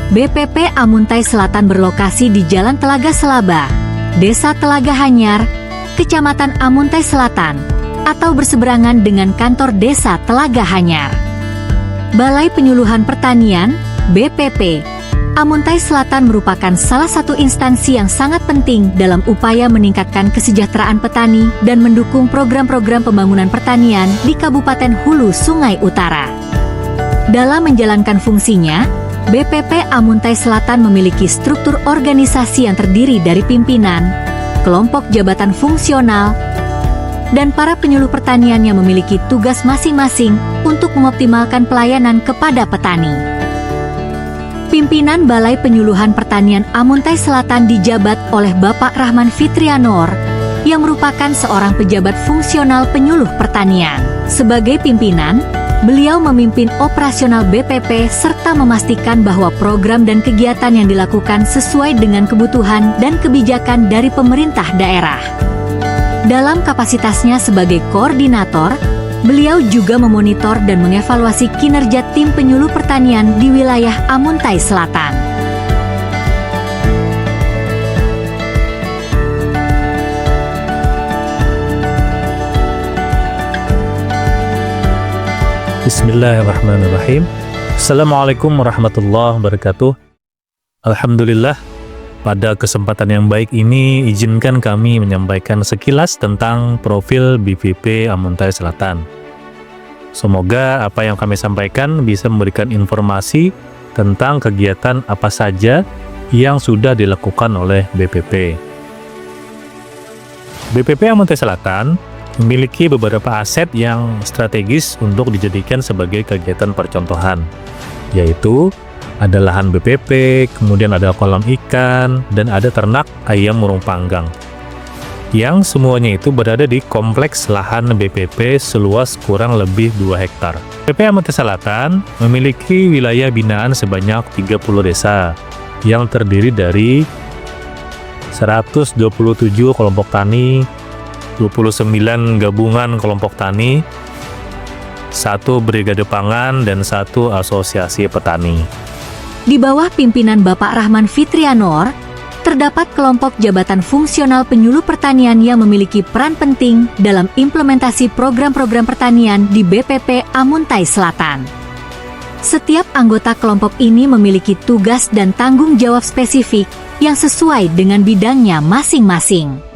BPP Amuntai Selatan berlokasi di Jalan Telaga Selaba, Desa Telaga Hanyar, Kecamatan Amuntai Selatan, atau berseberangan dengan kantor Desa Telaga Hanyar. Balai Penyuluhan Pertanian, BPP, Amuntai Selatan merupakan salah satu instansi yang sangat penting dalam upaya meningkatkan kesejahteraan petani dan mendukung program-program pembangunan pertanian di Kabupaten Hulu Sungai Utara. Dalam menjalankan fungsinya, BPP Amuntai Selatan memiliki struktur organisasi yang terdiri dari pimpinan, kelompok jabatan fungsional, dan para penyuluh pertanian yang memiliki tugas masing-masing untuk mengoptimalkan pelayanan kepada petani. Pimpinan Balai Penyuluhan Pertanian Amuntai Selatan dijabat oleh Bapak Rahman Fitrianor, yang merupakan seorang pejabat fungsional penyuluh pertanian. Sebagai pimpinan, beliau memimpin operasional BPP serta memastikan bahwa program dan kegiatan yang dilakukan sesuai dengan kebutuhan dan kebijakan dari pemerintah daerah. Dalam kapasitasnya sebagai koordinator, beliau juga memonitor dan mengevaluasi kinerja tim penyuluh pertanian di wilayah Amuntai Selatan. Bismillahirrahmanirrahim. Assalamualaikum warahmatullahi wabarakatuh. Alhamdulillah, pada kesempatan yang baik ini izinkan kami menyampaikan sekilas tentang profil BPP Amuntai Selatan. Semoga apa yang kami sampaikan bisa memberikan informasi tentang kegiatan apa saja yang sudah dilakukan oleh BPP. BPP Amuntai Selatan memiliki beberapa aset yang strategis untuk dijadikan sebagai kegiatan percontohan, yaitu ada lahan BPP, kemudian ada kolam ikan, dan ada ternak ayam murung panggang, yang semuanya itu berada di kompleks lahan BPP seluas kurang lebih 2 hektar. BPP Amuntai Selatan memiliki wilayah binaan sebanyak 30 desa, yang terdiri dari 127 kelompok tani, 29 gabungan kelompok tani, 1 brigade pangan, dan 1 asosiasi petani. Di bawah pimpinan Bapak Rahman Fitrianor, terdapat kelompok jabatan fungsional penyuluh pertanian yang memiliki peran penting dalam implementasi program-program pertanian di BPP Amuntai Selatan. Setiap anggota kelompok ini memiliki tugas dan tanggung jawab spesifik yang sesuai dengan bidangnya masing-masing.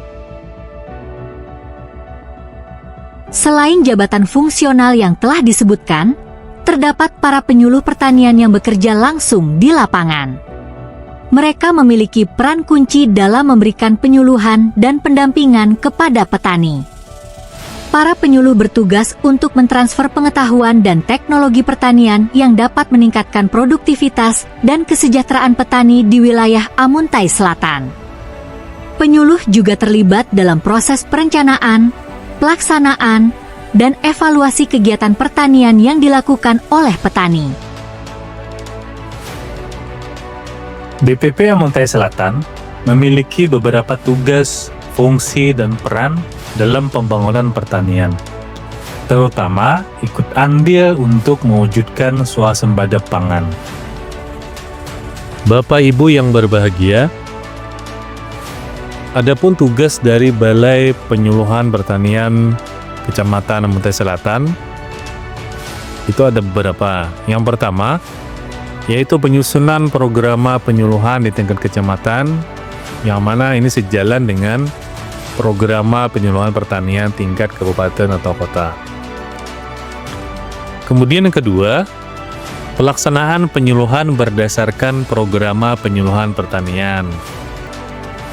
Selain jabatan fungsional yang telah disebutkan, terdapat para penyuluh pertanian yang bekerja langsung di lapangan. Mereka memiliki peran kunci dalam memberikan penyuluhan dan pendampingan kepada petani. Para penyuluh bertugas untuk mentransfer pengetahuan dan teknologi pertanian yang dapat meningkatkan produktivitas dan kesejahteraan petani di wilayah Amuntai Selatan. Penyuluh juga terlibat dalam proses perencanaan, pelaksanaan, dan evaluasi kegiatan pertanian yang dilakukan oleh petani. BPP Amuntai Selatan memiliki beberapa tugas, fungsi, dan peran dalam pembangunan pertanian, terutama ikut andil untuk mewujudkan swasembada pangan. Bapak Ibu yang berbahagia, adapun tugas dari Balai Penyuluhan Pertanian Kecamatan Amuntai Selatan itu ada beberapa. Yang pertama, yaitu penyusunan program penyuluhan di tingkat kecamatan, yang mana ini sejalan dengan program penyuluhan pertanian tingkat kabupaten atau kota. Kemudian yang kedua, pelaksanaan penyuluhan berdasarkan program penyuluhan pertanian.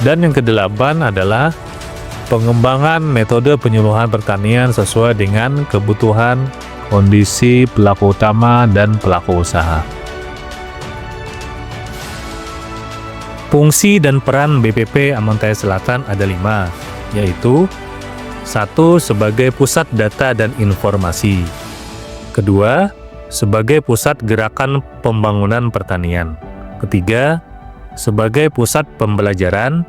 Dan yang kedelapan adalah pengembangan metode penyuluhan pertanian sesuai dengan kebutuhan, kondisi pelaku utama, dan pelaku usaha. Fungsi dan peran BPP Amuntai Selatan ada 5, yaitu 1. Sebagai pusat data dan informasi. 2. Sebagai pusat gerakan pembangunan pertanian. 3. Sebagai pusat pembelajaran.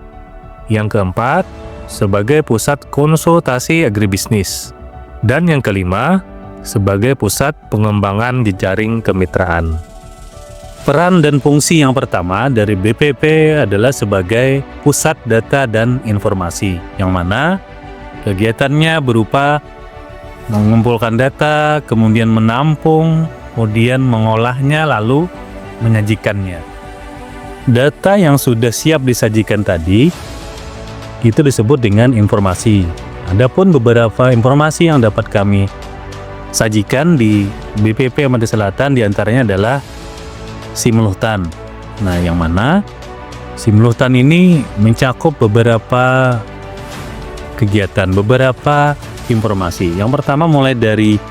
Yang 4. Sebagai pusat konsultasi agribisnis. Dan yang 5. Sebagai pusat pengembangan jejaring kemitraan. Peran dan fungsi yang pertama dari BPP adalah sebagai pusat data dan informasi, yang mana kegiatannya berupa mengumpulkan data, kemudian menampung, kemudian mengolahnya, lalu menyajikannya. Data yang sudah siap disajikan tadi itu disebut dengan informasi. Adapun beberapa informasi yang dapat kami sajikan di BPP Amuntai Selatan diantaranya adalah simultan. Nah, yang mana simultan ini mencakup beberapa kegiatan, beberapa informasi. Yang pertama mulai dari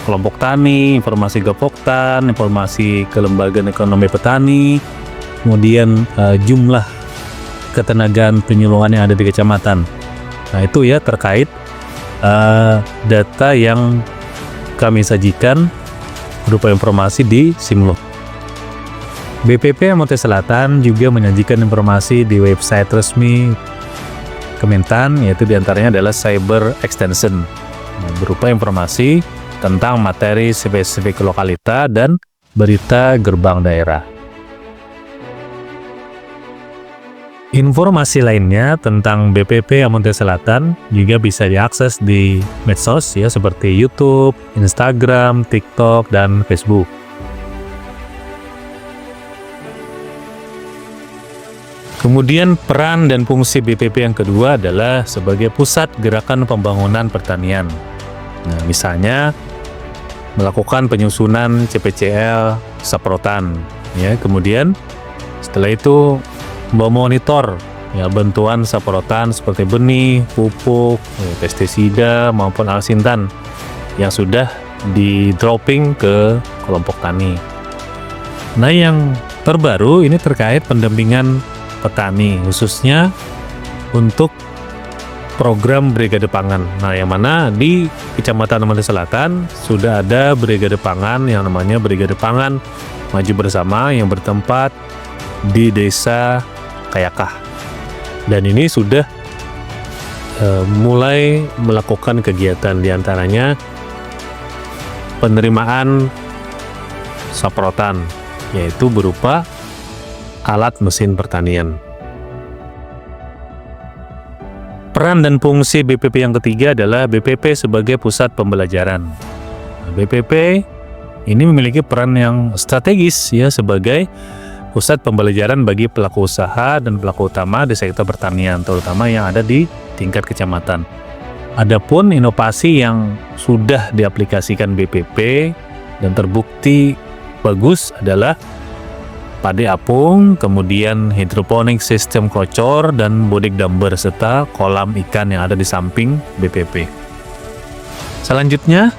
kelompok tani, informasi Gapoktan, informasi kelembagaan ekonomi petani, kemudian jumlah ketenagaan penyuluhan yang ada di kecamatan. Nah, itu ya terkait data yang kami sajikan berupa informasi di simultan. BPP Amuntai Selatan juga menyajikan informasi di website resmi Kementan, yaitu diantaranya adalah Cyber Extension, berupa informasi tentang materi spesifik lokalita dan berita gerbang daerah. Informasi lainnya tentang BPP Amuntai Selatan juga bisa diakses di medsos ya, seperti YouTube, Instagram, TikTok, dan Facebook. Kemudian peran dan fungsi BPP yang kedua adalah sebagai pusat gerakan pembangunan pertanian. Nah, misalnya melakukan penyusunan CPCL saprotan, ya. Kemudian setelah itu memonitor ya bantuan saprotan seperti benih, pupuk, pestisida maupun alsintan yang sudah di dropping ke kelompok tani. Nah, yang terbaru ini terkait pendampingan petani, khususnya untuk program Brigade Pangan. Nah, yang mana di Kecamatan Amuntai Selatan sudah ada Brigade Pangan yang namanya Brigade Pangan Maju Bersama yang bertempat di Desa Kayakah. Dan ini sudah mulai melakukan kegiatan, diantaranya penerimaan saprotan, yaitu berupa alat mesin pertanian. Peran dan fungsi BPP yang ketiga adalah BPP sebagai pusat pembelajaran. BPP ini memiliki peran yang strategis ya sebagai pusat pembelajaran bagi pelaku usaha dan pelaku utama di sektor pertanian, terutama yang ada di tingkat kecamatan. Adapun inovasi yang sudah diaplikasikan BPP dan terbukti bagus adalah padi apung, kemudian hidroponik sistem krocor dan bodik damber, serta kolam ikan yang ada di samping BPP. Selanjutnya,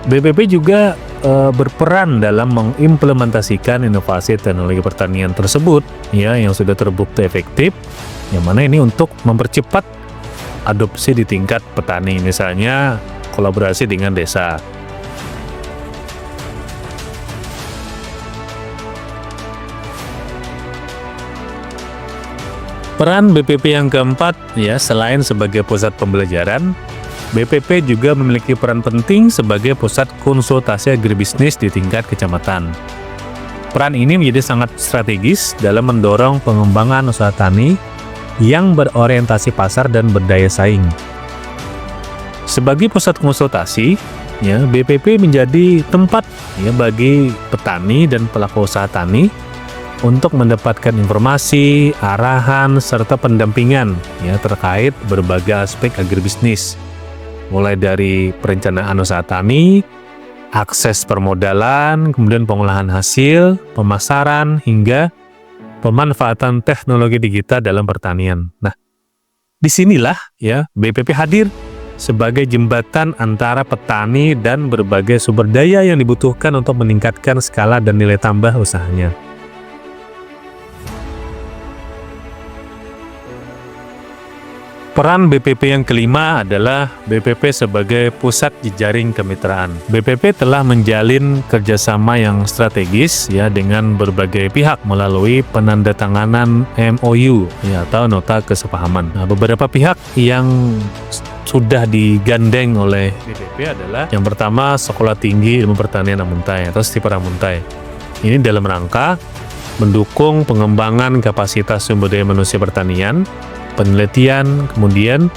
BPP juga berperan dalam mengimplementasikan inovasi teknologi pertanian tersebut ya, yang sudah terbukti efektif, yang mana ini untuk mempercepat adopsi di tingkat petani, misalnya kolaborasi dengan desa. Peran BPP yang keempat ya, selain sebagai pusat pembelajaran, BPP juga memiliki peran penting sebagai pusat konsultasi agribisnis di tingkat kecamatan. Peran ini menjadi sangat strategis dalam mendorong pengembangan usaha tani yang berorientasi pasar dan berdaya saing. Sebagai pusat konsultasi, ya, BPP menjadi tempat ya bagi petani dan pelaku usaha tani untuk mendapatkan informasi, arahan, serta pendampingan ya terkait berbagai aspek agribisnis, mulai dari perencanaan usaha tani, akses permodalan, kemudian pengolahan hasil, pemasaran, hingga pemanfaatan teknologi digital dalam pertanian. Nah, disinilah ya BPP hadir sebagai jembatan antara petani dan berbagai sumber daya yang dibutuhkan untuk meningkatkan skala dan nilai tambah usahanya. Peran BPP yang kelima adalah BPP sebagai pusat jejaring kemitraan. BPP telah menjalin kerjasama yang strategis ya dengan berbagai pihak melalui penandatanganan MOU ya, atau nota kesepahaman. Nah, beberapa pihak yang sudah digandeng oleh BPP adalah yang pertama Sekolah Tinggi Ilmu Pertanian Amuntai atau STIPER Amuntai. Ini dalam rangka mendukung pengembangan kapasitas sumber daya manusia pertanian, penelitian, kemudian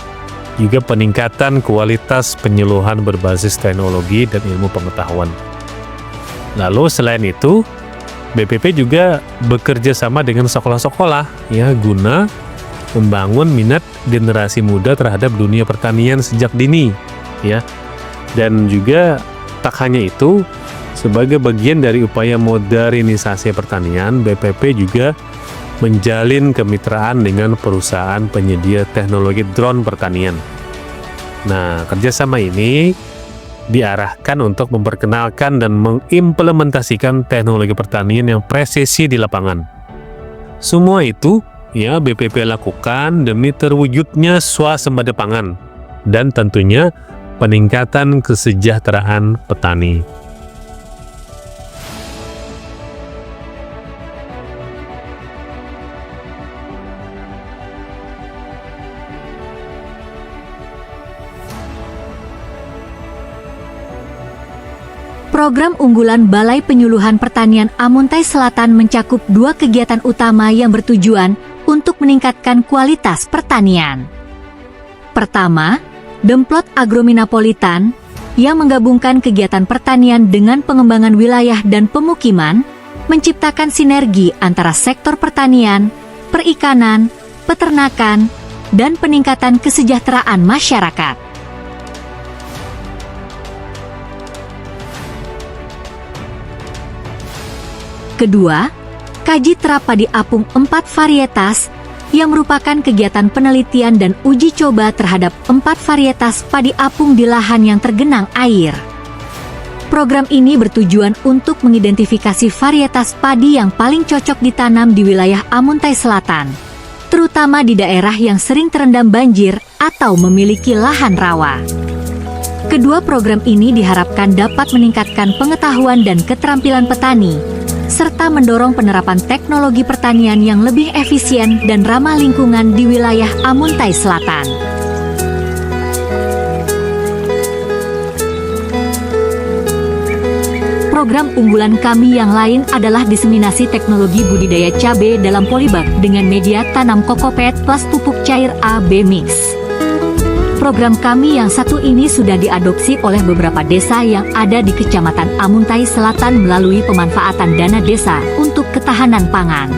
juga peningkatan kualitas penyuluhan berbasis teknologi dan ilmu pengetahuan. Lalu selain itu, BPP juga bekerja sama dengan sekolah-sekolah ya guna membangun minat generasi muda terhadap dunia pertanian sejak dini ya. Dan juga tak hanya itu, sebagai bagian dari upaya modernisasi pertanian, BPP juga menjalin kemitraan dengan perusahaan penyedia teknologi drone pertanian. Nah, kerjasama ini diarahkan untuk memperkenalkan dan mengimplementasikan teknologi pertanian yang presisi di lapangan. Semua itu ya BPP lakukan demi terwujudnya swasembada pangan dan tentunya peningkatan kesejahteraan petani. Program unggulan Balai Penyuluhan Pertanian Amuntai Selatan mencakup 2 kegiatan utama yang bertujuan untuk meningkatkan kualitas pertanian. Pertama, Demplot Agrominapolitan yang menggabungkan kegiatan pertanian dengan pengembangan wilayah dan pemukiman, menciptakan sinergi antara sektor pertanian, perikanan, peternakan, dan peningkatan kesejahteraan masyarakat. Kedua, Kaji Terap Padi Apung 4 Varietas yang merupakan kegiatan penelitian dan uji coba terhadap 4 varietas padi apung di lahan yang tergenang air. Program ini bertujuan untuk mengidentifikasi varietas padi yang paling cocok ditanam di wilayah Amuntai Selatan, terutama di daerah yang sering terendam banjir atau memiliki lahan rawa. Kedua program ini diharapkan dapat meningkatkan pengetahuan dan keterampilan petani, serta mendorong penerapan teknologi pertanian yang lebih efisien dan ramah lingkungan di wilayah Amuntai Selatan. Program unggulan kami yang lain adalah diseminasi teknologi budidaya cabai dalam polybag dengan media tanam kokopet plus pupuk cair AB Mix. Program kami yang satu ini sudah diadopsi oleh beberapa desa yang ada di Kecamatan Amuntai Selatan melalui pemanfaatan dana desa untuk ketahanan pangan.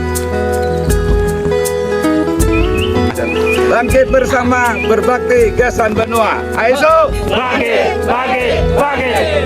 Bangkit bersama, berbakti, gasan benua. Ayo! Bangkit, bangkit, bangkit.